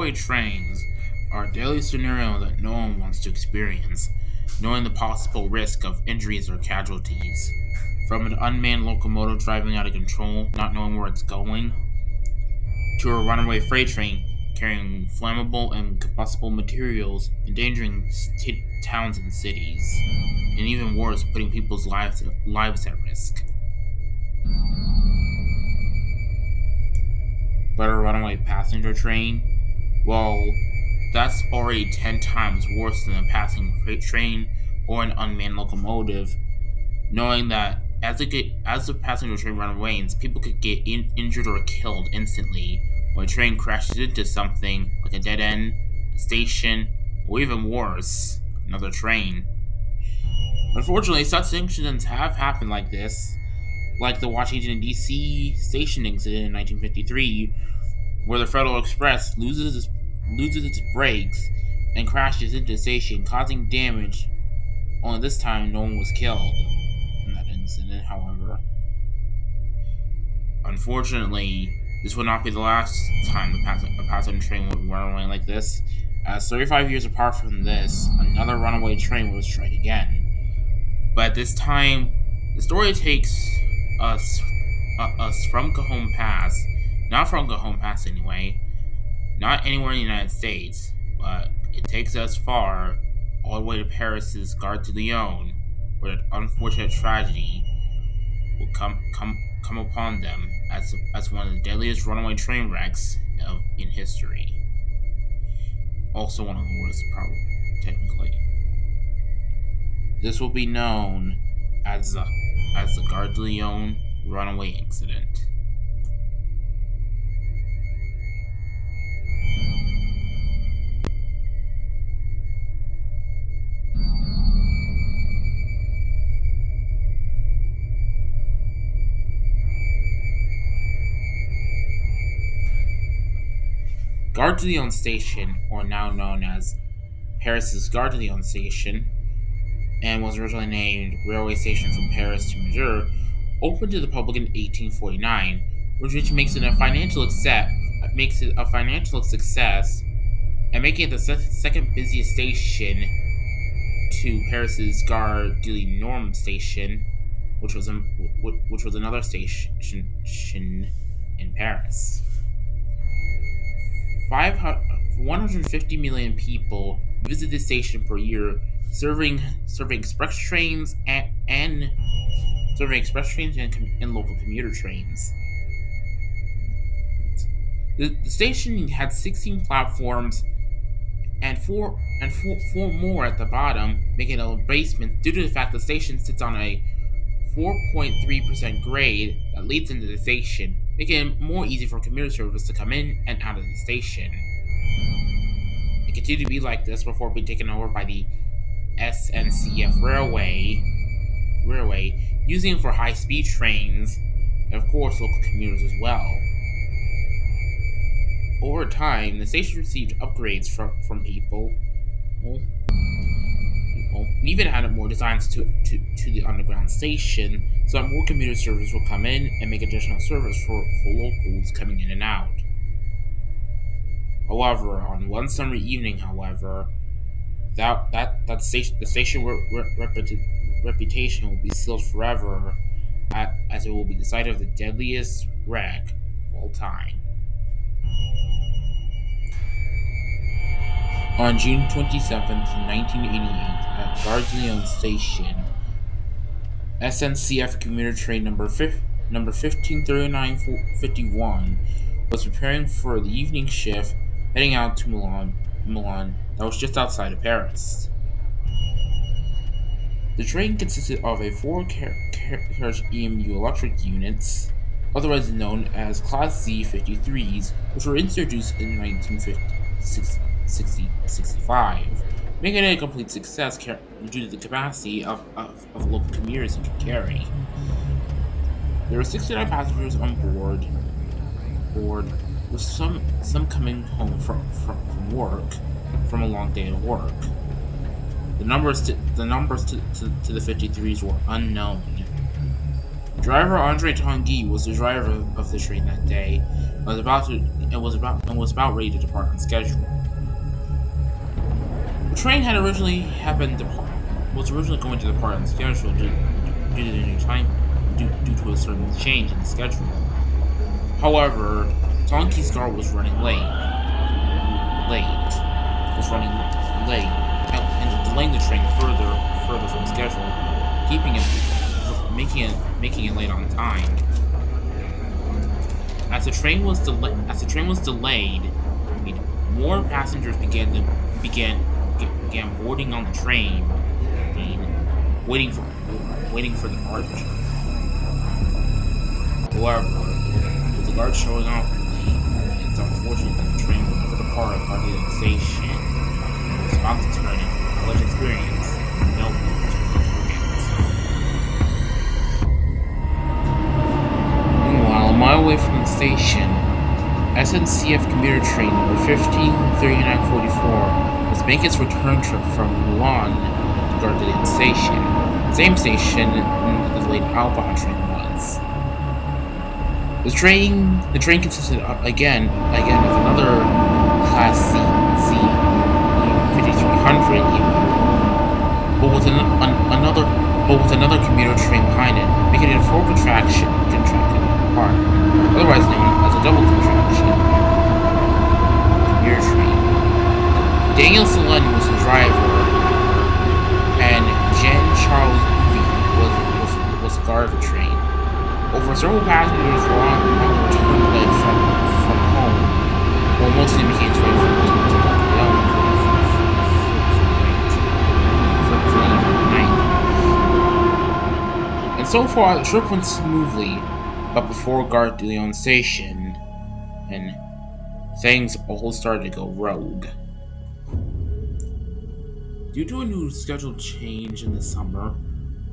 runaway trains are a daily scenario that no one wants to experience, knowing the possible risk of injuries or casualties. From an unmanned locomotive driving out of control, not knowing where it's going, to a runaway freight train carrying flammable and combustible materials, endangering towns and cities, and even worse, putting people's lives at risk. But a runaway passenger train? Well, that's already 10 times worse than a passing freight train or an unmanned locomotive, knowing that as the passenger train runaways, people could get injured or killed instantly when a train crashes into something like a dead end, a station, or even worse, another train. Unfortunately, such incidents have happened like this, like the Washington, D.C. station incident in 1953, where the Federal Express loses its brakes and crashes into the station, causing damage. Only this time, no one was killed in that incident, however. Unfortunately, this will not be the last time a passenger train will run away like this, as 35 years apart from this, another runaway train will strike again. But this time, the story takes us us from Cajon Pass, not from Cajon Pass anyway, not anywhere in the United States, but it takes us far, all the way to Paris's Gare De Lyon, where an unfortunate tragedy will come upon them as one of the deadliest runaway train wrecks in history. Also one of the worst, probably technically. This will be known as the Gare De Lyon runaway incident. Gare de Lyon Station, or now known as Paris's Gare de Lyon Station, and was originally named Railway Station from Paris to Mazur, opened to the public in 1849, which makes it a financial success, and making it the second busiest station to Paris's Gare de Lyon Station, which was another station in Paris. 150 million people visit this station per year, serving express trains and local commuter trains. The station had 16 platforms and four more at the bottom, making it a basement due to the fact the station sits on a 4.3% grade that leads into the station, making it more easy for commuter service to come in and out of the station. It continued to be like this before being taken over by the SNCF Railway, using it for high-speed trains, and of course local commuters as well. Over time, the station received upgrades from people, and even added more designs to the underground station, so that more commuter service will come in and make additional service for locals coming in and out. However, on one summer evening, the station reputation will be sealed forever, as it will be the site of the deadliest wreck of all time. On June 27th, 1988, at Gare de Lyon Station, SNCF commuter train number 153951 was preparing for the evening shift heading out to Milan that was just outside of Paris. The train consisted of a four-carriage EMU electric units, otherwise known as Class Z 53s, which were introduced in 1965, making it a complete success due to the capacity of local commuters it could carry. There were 69 passengers on board, with some coming home from work, from a long day of work. The numbers to the 53s were unknown. Driver Andre Tanguy was the driver of the train that day, was about to and was about ready to depart on schedule. The train was originally going to depart on schedule due to the new time due to a certain change in the schedule. However, Donkey's car was running late, was running late, and delaying the train further from schedule, keeping it making it late on time. As the train was delayed, more passengers began boarding on the train, I mean, waiting for waiting for the departure. However, with the guards showing up early, it's unfortunate that the train would never depart at the station. It was about to turn into a college experience. No one to forget. Meanwhile, a mile away from the station, SNCF commuter train number 153944 was making its return trip from Milan to Gare De Lyon station, same station the late Alpine train was. The train consisted of another Class C 5300 but with another commuter train behind it, making it a full contracted part, otherwise known as a double contraction commuter train. Daniel Solen was the driver, and Jean Charles Bouvier was the guard of the train. Over several passengers were on the return leg from home, while mostly making its way to Lyon for the night. And so far, the trip went smoothly, but before Gare De Lyon station, and things all started to go rogue. Due to a new schedule change in the summer,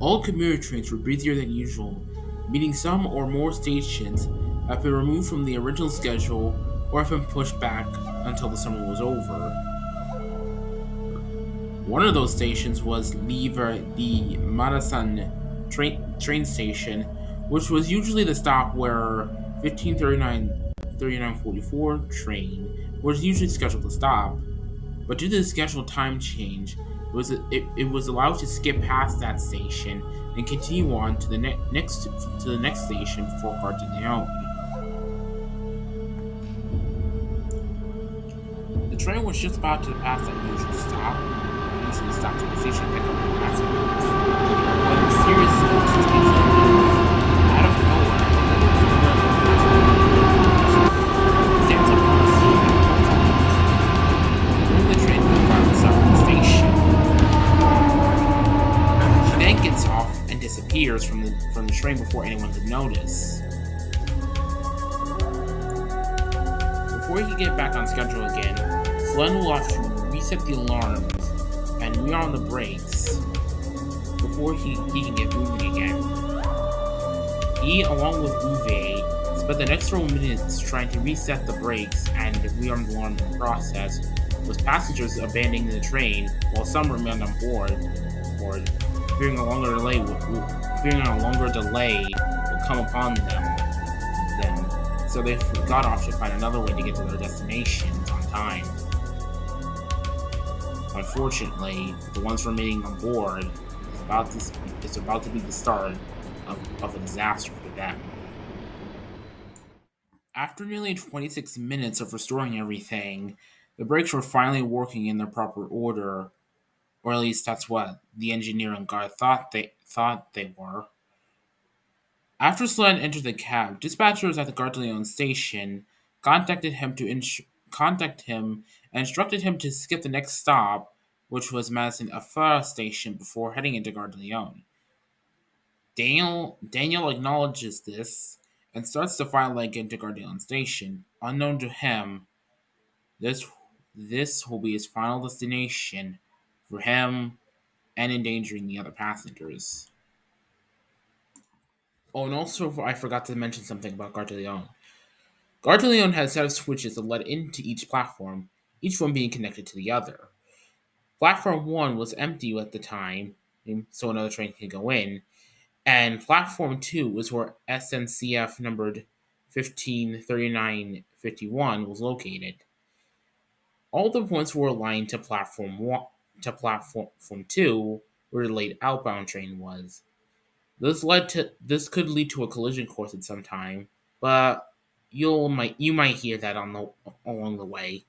all commuter trains were busier than usual, meaning some or more stations have been removed from the original schedule or have been pushed back until the summer was over. One of those stations was Livre the Marathon train station, which was usually the stop where 1539 train was usually scheduled to stop. But due to the scheduled time change, it was allowed to skip past that station and continue on to the next station before Gare De Lyon. The train was just about to pass that usual stop. It usually stopped at the station to pick up passengers. When mysterious incident out of nowhere, a woman from stands up on the scene and calls out the train to the side of the station. She then gets off and disappears from the train before anyone could notice. Before he could get back on schedule again, Slen will have to reset the alarms and rearm the brakes before he can get moving again. He, along with Uwe, spent the next several minutes trying to reset the brakes and rearm the alarm in the process, with passengers abandoning the train while some remained on board, fearing a longer delay will come upon them. So they got off to find another way to get to their destinations on time. Unfortunately, the ones remaining on board is about to be the start of a disaster for them. After nearly 26 minutes of restoring everything, the brakes were finally working in their proper order, or at least that's what the engineer and guard thought they were. After Sloan entered the cab, dispatchers at the Gare de Lyon station contact him and instructed him to skip the next stop, which was Madison Afar station, before heading into Gare de Lyon. Daniel acknowledges this and starts to file leg into Gare de Lyon station. Unknown to him, this will be his final destination for him and endangering the other passengers. Oh, and also I forgot to mention something about Gare de Lyon. Gare de Lyon had a set of switches that led into each platform, each one being connected to the other. Platform 1 was empty at the time, so another train could go in, and Platform 2 was where SNCF numbered 1539-51 was located. All the points were aligned to platform 2, where the late outbound train was. This could lead to a collision course at some time, but you might hear that along the way.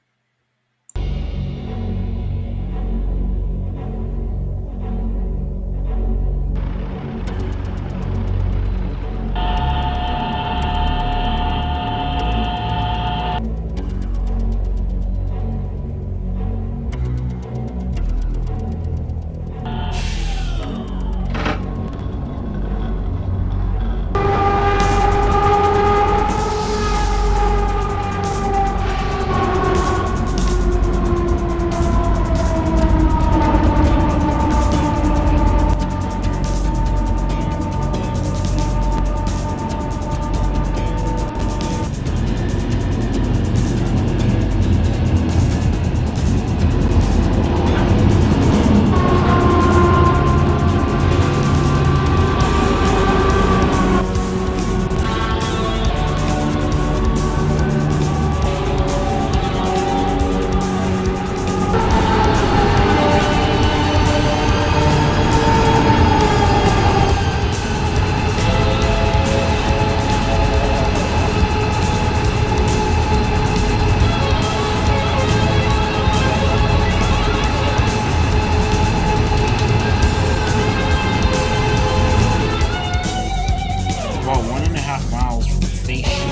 About 1.5 miles from the station,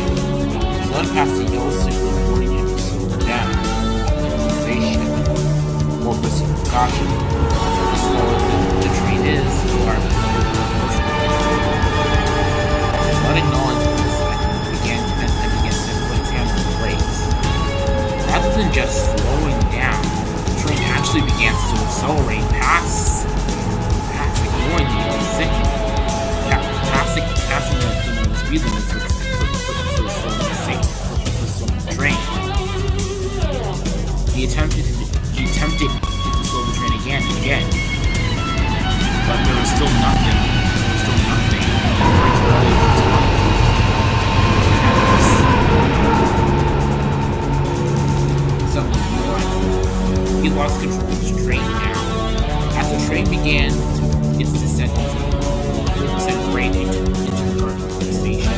flood past the yellow signal warning him to slow down. The station, more precaution. The slower the train is, the larger the flood acknowledged this and began simply examining the brakes. Rather than just slowing down, the train actually began to accelerate past ignoring the yellow signal. Passing the speed limit for the train. He attempted to slow the train again and again, but there was still nothing. Suddenly, he lost control of his train now. As the train began its descent into 4% grade into the station.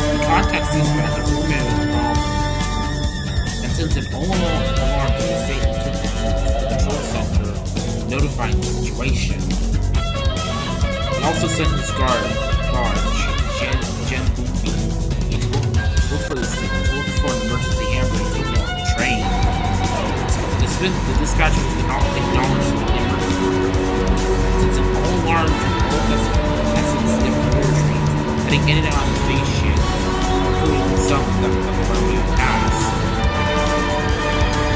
In context, these methods were made with the problem. And since an alarm to the station to the control center notifying the situation, he also sent his guard Jen Boofy, to look for an emergency ambulance to warn the train. The dispatcher did not acknowledge the emergency. Since an all-alarm essence commuter trains heading in and out of the station, including some that the runway pass,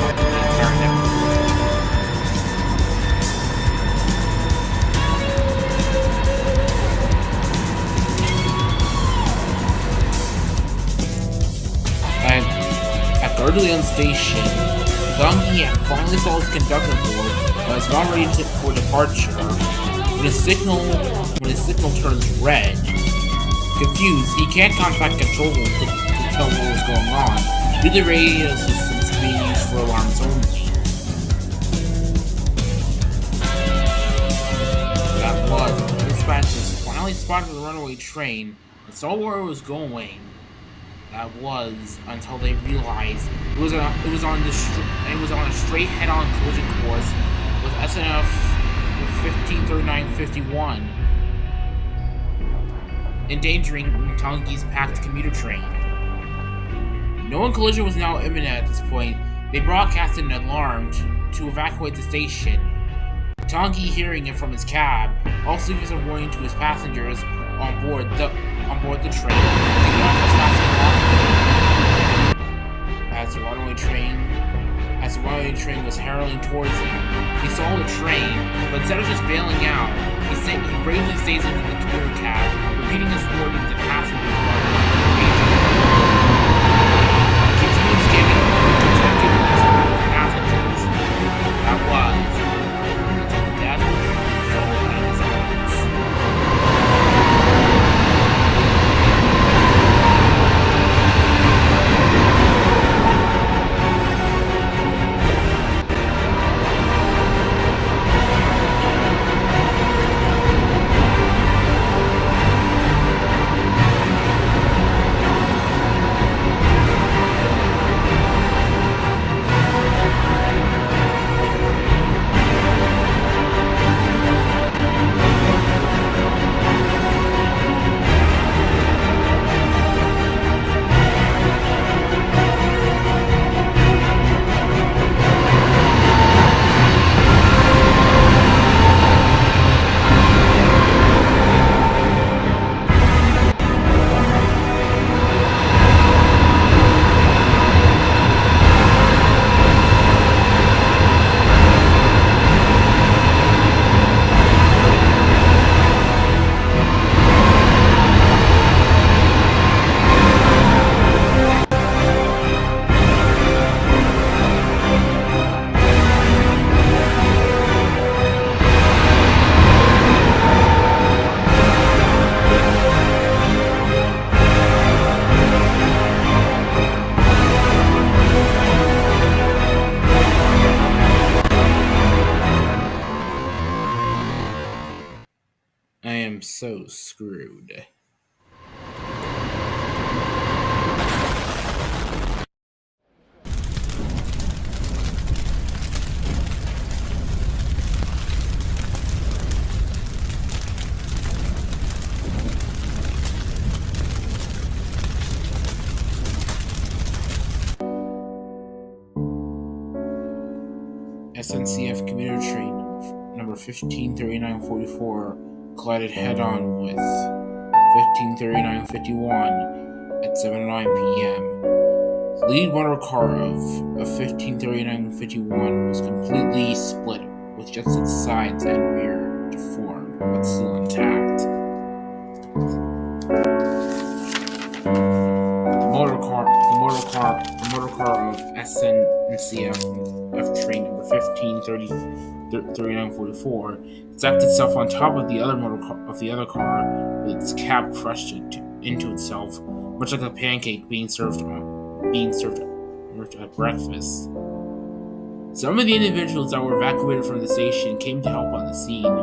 the entire network. At Gare De Lyon station, Donkey had finally saw his conductor board and was about ready for departure. When his signal turns red, confused, he can't contact control room to tell what was going on. Due to the radio systems being used for alarms only. That was when the dispatchers finally spotted the runaway train and saw where it was going. That was until they realized it was on a straight head-on collision course with SNF 1539-51, endangering Tongi's packed commuter train. Knowing collision was now imminent at this point, they broadcasted an alarm to evacuate the station. Tongi, hearing it from his cab, also gives a warning to his passengers on board the train to get off as fast as possible. As the runaway train was hurtling towards him, he saw the train, but instead of just bailing out, he bravely stays into the commuter cab, repeating his warning to passengers while they he continues giving his warning to passengers. That was until death fell in his arms. am so screwed. SNCF commuter train number 153944 collided head-on with 153951 at 7:09 p.m. The lead motor car of 153951 was completely split, with just its sides and rear deformed, but still intact. The motor car of SNCF train number 153944 stacked itself on top of the other car, with its cab crushed into itself, much like a pancake being served at breakfast. Some of the individuals that were evacuated from the station came to help on the scene,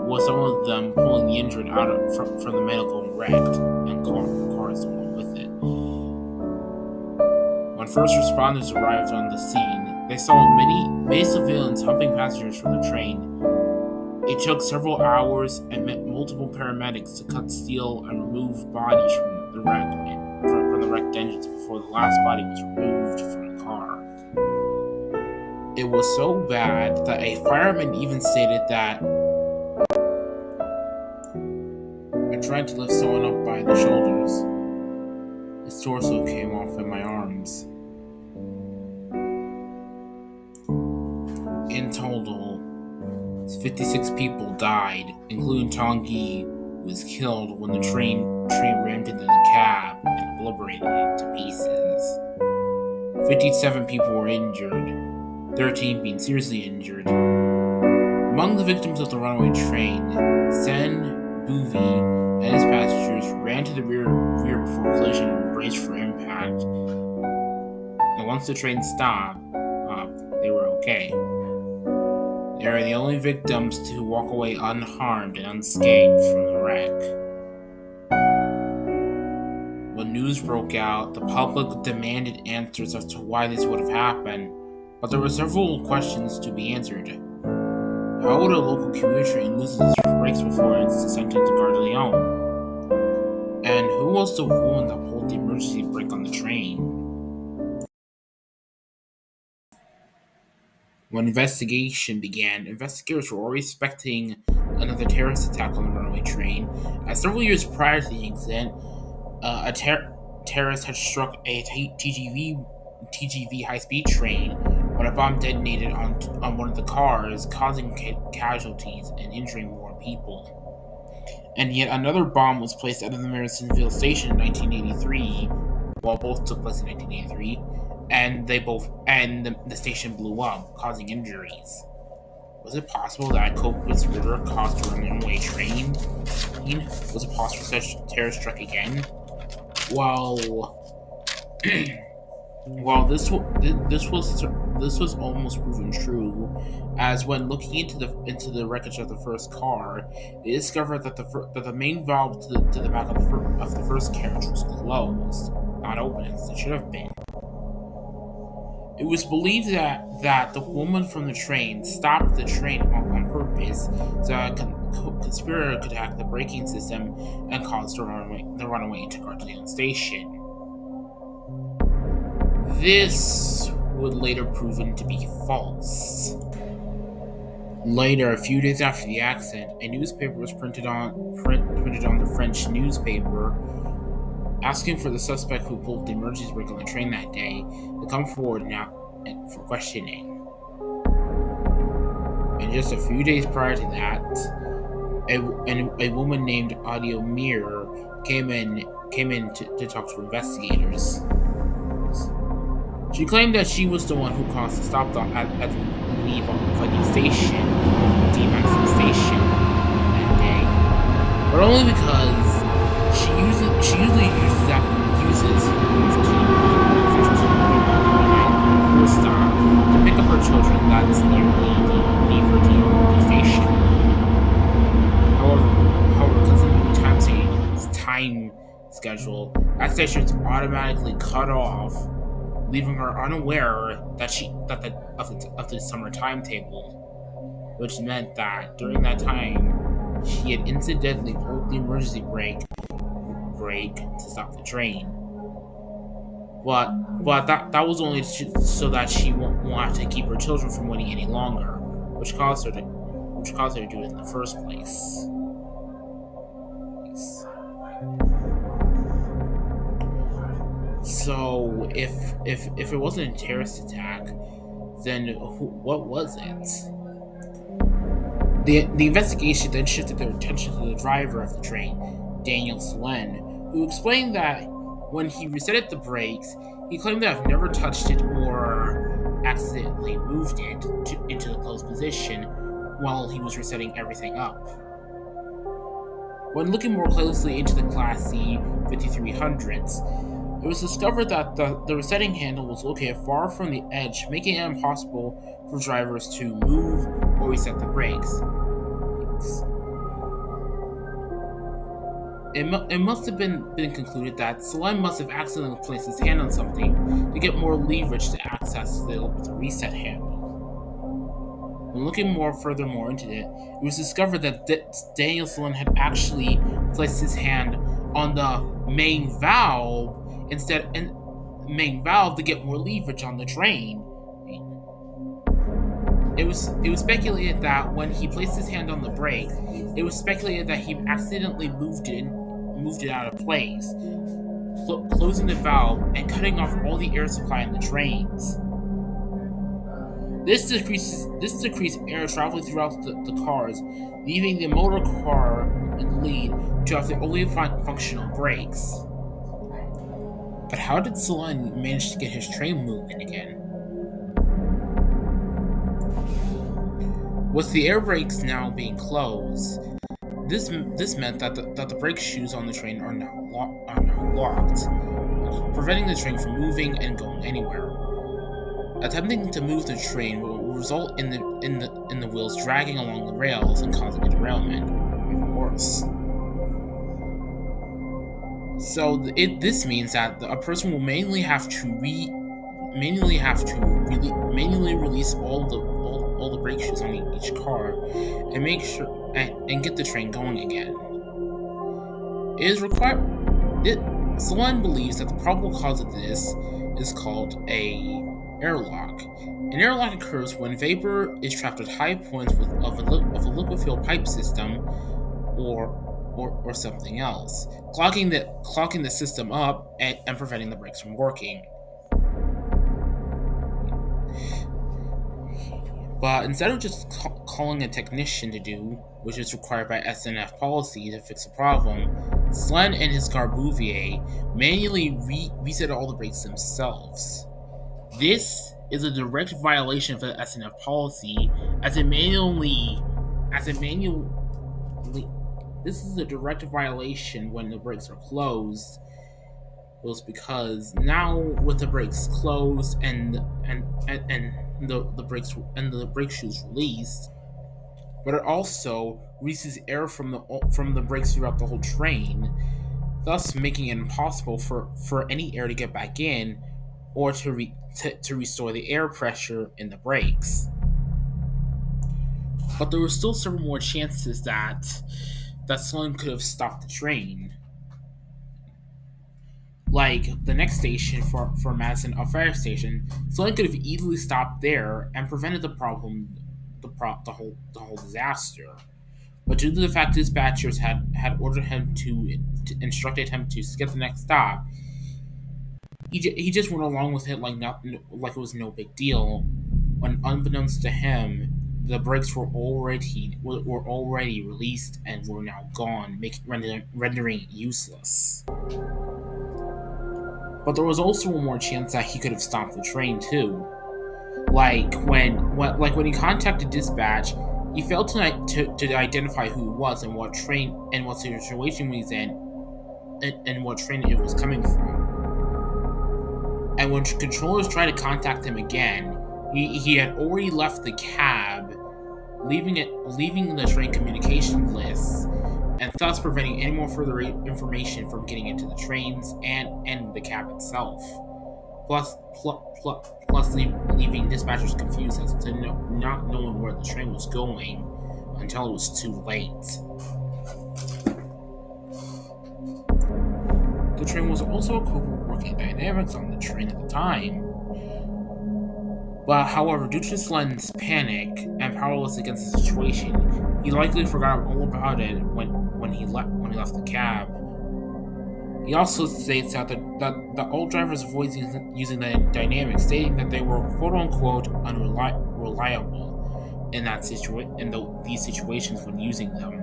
with some of them pulling the injured out from the medical wrecked and cars along with it. When first responders arrived on the scene, they saw many civilians helping passengers from the train. It took several hours and met multiple paramedics to cut steel and remove bodies from the wrecked engines before the last body was removed from the car. It was so bad that a fireman even stated that I tried to lift someone up by the shoulders. His torso came off in my arms. In total, 56 people died, including Tanguy, who was killed when the train rammed into the cab and obliterated it to pieces. 57 people were injured, 13 being seriously injured. Among the victims of the runaway train, Sen Bouvi and his passengers ran to the rear before collision and braced for impact. And once the train stopped, they were okay. They are the only victims to walk away unharmed and unscathed from the wreck. When news broke out, the public demanded answers as to why this would have happened, but there were several questions to be answered. How would a local commuter train lose its brakes before its descent into Gare De Lyon? And who was the woman that pulled the emergency brake on the train? When investigation began, investigators were already expecting another terrorist attack on the runaway train, as several years prior to the incident, a terrorist had struck a TGV high-speed train when a bomb detonated on one of the cars, causing casualties and injuring more people. And yet another bomb was placed at the Madisonville station in 1983, well, both took place in 1983, and the station blew up, causing injuries. Was it possible that a co-conspirator caused the runaway train? Was it possible such terror struck again? Well, this was almost proven true, as when looking into the wreckage of the first car, they discovered that the main valve to the back of the first carriage was closed, not open as it should have been. It was believed that the woman from the train stopped the train on purpose so that a conspirator could hack the braking system and cause the runaway to Gare De Lyon station. This would later proven to be false. Later, a few days after the accident, a newspaper was printed on the French newspaper, asking for the suspect who pulled the emergency brake on the train that day to come forward now for questioning. And just a few days prior to that, a woman named Audio Mir came in to talk to investigators. She claimed that she was the one who caused the stop at the leave fighting station, the Madison station, that day, but only because she usually uses the stop to pick up her children that's nearly leave her to the station. However, cousin schedule, that station was automatically cut off, leaving her unaware of the summer timetable, which meant that during that time, she had incidentally pulled the emergency brake to stop the train. But that was only so that she won't have to keep her children from waiting any longer, which caused her to do it in the first place. So if it wasn't a terrorist attack, then what was it? The investigation then shifted their attention to the driver of the train, Daniel Slen, who explained that when he resetted the brakes, he claimed to have never touched it or accidentally moved it into the closed position while he was resetting everything up. When looking more closely into the Class C 5300s, it was discovered that the resetting handle was located far from the edge, making it impossible for drivers to move or reset the brakes. It must have been concluded that Salim must have accidentally placed his hand on something to get more leverage to access the reset handle. When looking furthermore into it, it was discovered that Daniel Salim had actually placed his hand on the main valve to get more leverage on the train. It was speculated that when he placed his hand on the brake, it was speculated that he accidentally moved it out of place, closing the valve and cutting off all the air supply in the trains. This decreased air traveling throughout the cars, leaving the motor car in the lead to have the only functional brakes. But how did Salim manage to get his train moving again? With the air brakes now being closed, this meant that the brake shoes on the train are now locked, preventing the train from moving and going anywhere. Attempting to move the train will result in the wheels dragging along the rails and causing a derailment, or even worse. So this means that a person will manually release all the brake shoes on each car and make sure and get the train going again. Salim believes that the probable cause of this is called a airlock. An airlock occurs when vapor is trapped at high points of a liquid fuel pipe system or something else, clogging the system up and preventing the brakes from working. But instead of just calling a technician to do, which is required by SNF policy to fix the problem, Slen and his Gare Bouvier manually reset all the brakes themselves. This is a direct violation of the SNF policy, this is a direct violation when the brakes are closed. It was because now with the brakes closed and the brake shoes released, but it also releases air from the brakes throughout the whole train, thus making it impossible for any air to get back in or to restore the air pressure in the brakes. But there were still several more chances that Sloan could have stopped the train. Like the next station for Madison, a fire station, Sloan could have easily stopped there and prevented the whole disaster. But due to the fact dispatchers had ordered him to instructed him to skip the next stop, he just went along with it like it was no big deal. When unbeknownst to him, the brakes were already released and were now gone, rendering it useless. But there was also one more chance that he could have stopped the train too. Like when he contacted dispatch, he failed to identify who it was and what situation he was in, and what train it was coming from. And when controllers tried to contact him again, he had already left the cab, leaving the train communication list and thus preventing any more further information from getting into the trains and the cab itself. Plus leaving dispatchers confused as to not knowing where the train was going until it was too late. The train was also equipped with working dynamics on the train at the time. But however, due to Slen's panic and powerless against the situation, he likely forgot all about it when he left the cab. He also states that all drivers avoid using the dynamics, stating that they were quote unquote unreliable these situations when using them.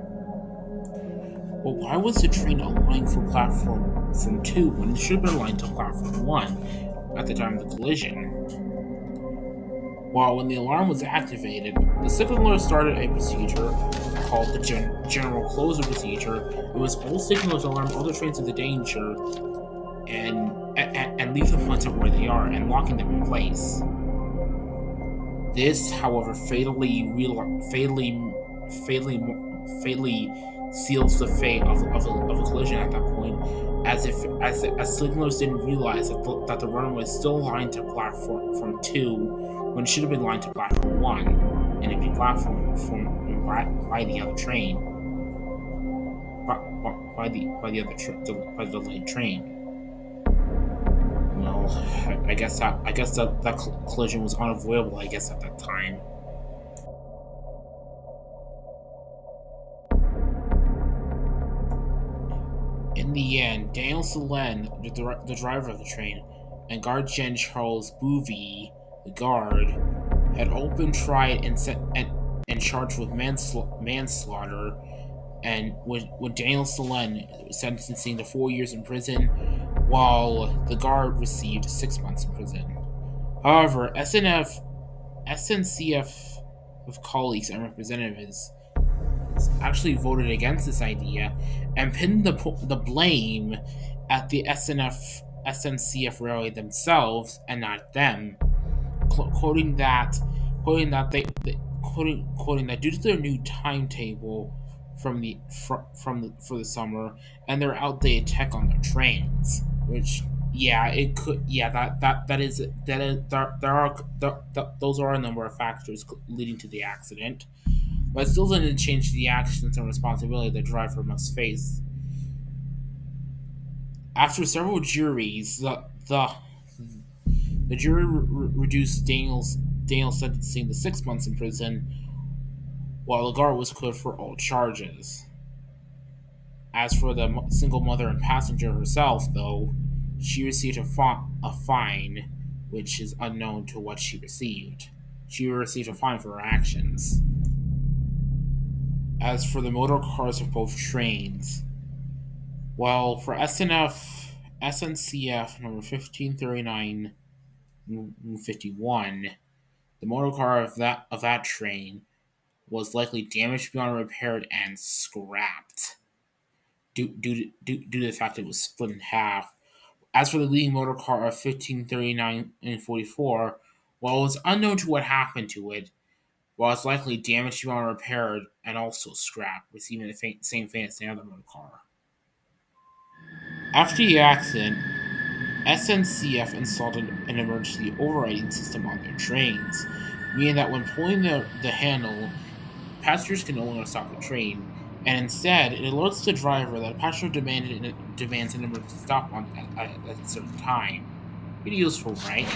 But why was the train aligned for platform 2 when it should have been aligned to platform 1 at the time of the collision? Well, when the alarm was activated, the signaler started a procedure called the general closure procedure. It was all signalers alarm other trains of the danger and leave the points at where they are and locking them in place. This, however, fatally seals the fate of a collision at that point, as signalers didn't realize that the runaway was still lined to platform 2 when it should have been lined to platform 1, and it'd be platform by the other train, by the delayed train. Well, I guess that collision was unavoidable. I guess at that time. In the end, Daniel Selen, the driver of the train, and guard Jean Charles Bouvy, the guard, had all been tried and charged with manslaughter, and with Daniel Selen sentencing to 4 years in prison, while the guard received 6 months in prison. However, SNCF of colleagues and representatives actually voted against this idea and pinned the blame at the SNCF railway themselves and not them, quoting that quoting that due to their new timetable for the summer and their outdated tech on their trains, which yeah it could yeah that is those are a number of factors leading to the accident, but it still doesn't change the actions and responsibility the driver must face. After several juries, the jury reduced Daniel's sentencing to 6 months in prison, while the guard was cleared for all charges. As for the single mother and passenger herself, though, she received a fine, which is unknown to what she received. She received a fine for her actions. As for the motor cars of both trains, well, for SNCF number 1539-51, the motor car of that train was likely damaged beyond repair and scrapped due to the fact it was split in half. As for the leading motor car of 1539 and 44, while it was unknown to what happened to it, while it's likely damaged beyond repair and also scrapped, receiving the same fate as the other motor car. After the accident, SNCF installed an emergency overriding system on their trains, meaning that when pulling the handle, passengers can no longer stop the train, and instead it alerts the driver that a passenger demands an emergency stop at a certain time. Pretty useful, right?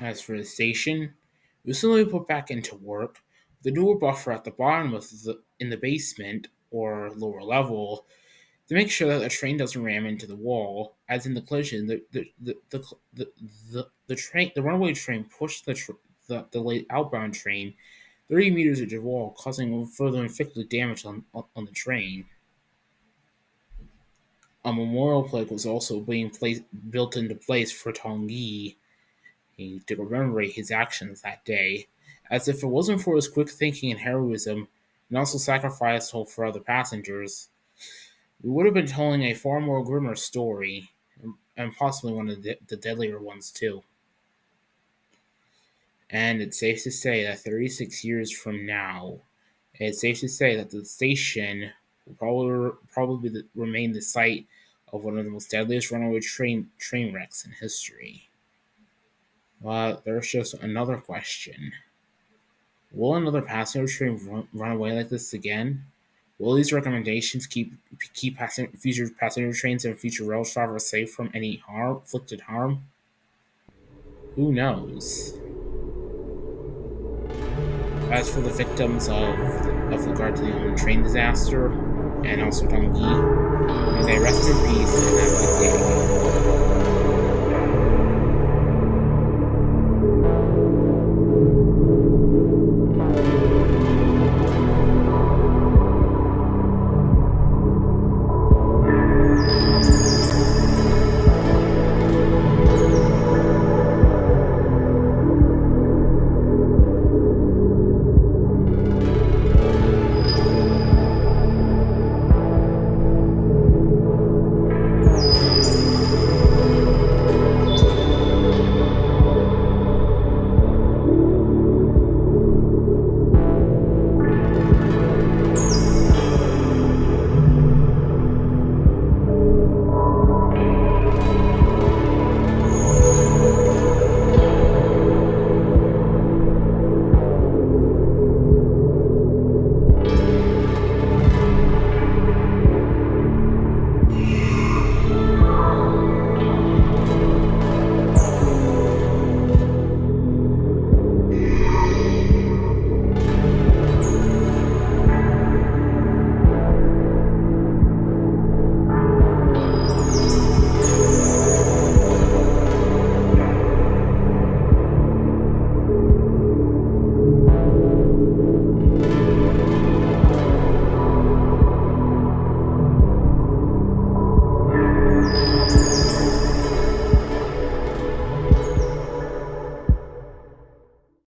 As for the station, it was suddenly put back into work. The newer buffer at the bottom in the basement or lower level to make sure that the train doesn't ram into the wall. As in the collision, the runaway train pushed the late outbound train 30 meters into the wall, causing further inflicted damage on the train. A memorial plaque was also built into place for Tanguy to commemorate his actions that day. As if it wasn't for his quick thinking and heroism, and also sacrificed hope for other passengers, we would have been telling a far more grimmer story, and possibly one of the deadlier ones too. And it's safe to say that 36 years from now, it's safe to say that the station will probably remain the site of one of the most deadliest runaway train wrecks in history. But there's just another question: will another passenger train run away like this again? Will these recommendations keep future passenger trains and future rail travelers safe from any inflicted harm? Who knows? As for the victims of the Gare De Lyon train disaster, and also Tanguy, may they rest in peace and have a good day.